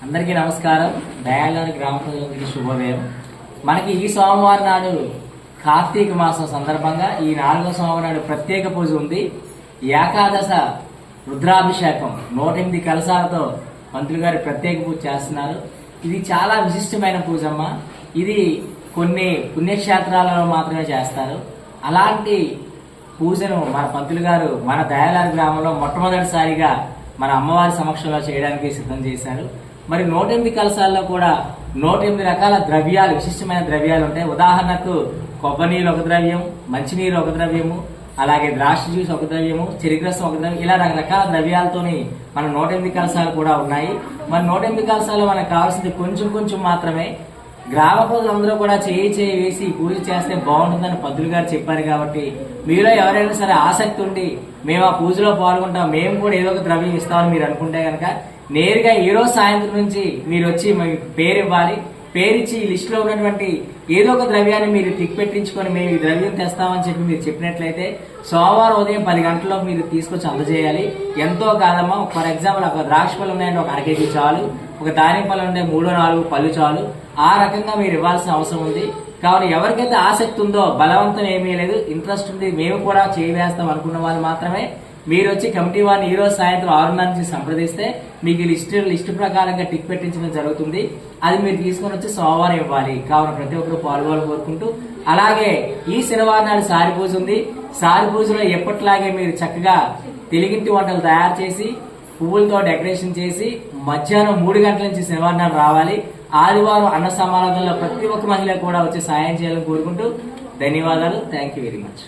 అందరికీ నమస్కారం. దయాళుని గ్రామ ప్రజలందరికీ శుభోదయం. మనకి ఈ సోమవారం నాడు కార్తీక మాసం సందర్భంగా ఈ 4వ సోమవారం నాడు ప్రత్యేక పూజ ఉంది. ఏకాదశ రుద్రాభిషేకం 108 కలశాలతో మంత్రులు గారు ప్రత్యేక పూజ చేస్తున్నారు. ఇది చాలా విశిష్టమైన పూజమ్మ. ఇది కొన్ని పుణ్యక్షేత్రాలలో మాత్రమే చేస్తారు. అలాంటి పూజను మన పంతులు గారు మన దయాళారి గ్రామంలో మొట్టమొదటిసారిగా మన అమ్మవారి సమక్షంలో చేయడానికి సిద్ధం చేశారు. మరి 108 కలశాల్లో కూడా 108 రకాల ద్రవ్యాలు, విశిష్టమైన ద్రవ్యాలు ఉంటాయి. ఉదాహరణకు కొబ్బరి నీళ్ళు ఒక ద్రవ్యం, మంచినీరు ఒక ద్రవ్యము, అలాగే ద్రాక్ష జ్యూస్ ఒక ద్రవ్యము, చెరుకు ఒక ద్రవ్యం, ఇలా రకరకాల ద్రవ్యాలతోని మన 108 కలశాలు కూడా ఉన్నాయి. మరి 108 కలశాలు మనకు కావాల్సింది కొంచెం కొంచెం మాత్రమే. గ్రామ ప్రజలందరూ కూడా చేయి వేసి పూజ చేస్తే బాగుంటుందని పంతులు గారు చెప్పారు. కాబట్టి మీలో ఎవరైనా సరే ఆసక్తి ఉండి మేము ఆ పూజలో పాల్గొంటాం, మేము కూడా ఏదో ఒక ద్రవ్యం ఇస్తామని మీరు అనుకుంటే కనుక నేరుగా ఈ రోజు సాయంత్రం నుంచి మీరు వచ్చి మీ పేరు ఇవ్వాలి. పేరిచ్చి ఈ లిస్టులో ఉన్నటువంటి ఏదో ఒక ద్రవ్యాన్ని మీరు టిక్ పెట్టించుకొని మేము ఈ ద్రవ్యం తెస్తామని చెప్పి మీరు చెప్పినట్లయితే సోమవారం ఉదయం 10 గంటలకు మీరు తీసుకొచ్చి అందజేయాలి. ఎంతో కాదమ్మా. ఫర్ ఎగ్జాంపుల్ ఒక ద్రాక్ష పళ్ళు ఉన్నాయంటే ఒక 1 కేజీ చాలు, ఒక దానిమ్మ పళ్ళు ఉంటే 3-4 పళ్ళు చాలు. ఆ రకంగా మీరు ఇవ్వాల్సిన అవసరం ఉంది. కావున ఎవరికైతే ఆసక్తి ఉందో, బలవంతం ఏమీ లేదు, ఇంట్రెస్ట్ ఉంది, మేము కూడా చేయవేస్తాం అనుకున్న వాళ్ళు మాత్రమే మీరు వచ్చి కమిటీ వారిని ఈ రోజు సాయంత్రం 6:30 నుంచి సంప్రదిస్తే మీకు లిస్టు ప్రకారంగా టిక్ పెట్టించడం జరుగుతుంది. అది మీరు తీసుకొని వచ్చి సోమవారం ఇవ్వాలి. కావున ప్రతి ఒక్కరు పాల్గొనాలని కోరుకుంటూ, అలాగే ఈ శనివారం నాడు సారి పూజ ఉంది. సారి పూజలో ఎప్పటిలాగే మీరు చక్కగా తెలుగింటి వంటలు తయారు చేసి పువ్వులతో డెకరేషన్ చేసి మధ్యాహ్నం 3 గంటల నుంచి శనివారం నాడు రావాలి. ఆదివారం అన్న సమారాధనలో ప్రతి ఒక్క మహిళ కూడా వచ్చి సాయం చేయాలని కోరుకుంటూ ధన్యవాదాలు. Thank you very much.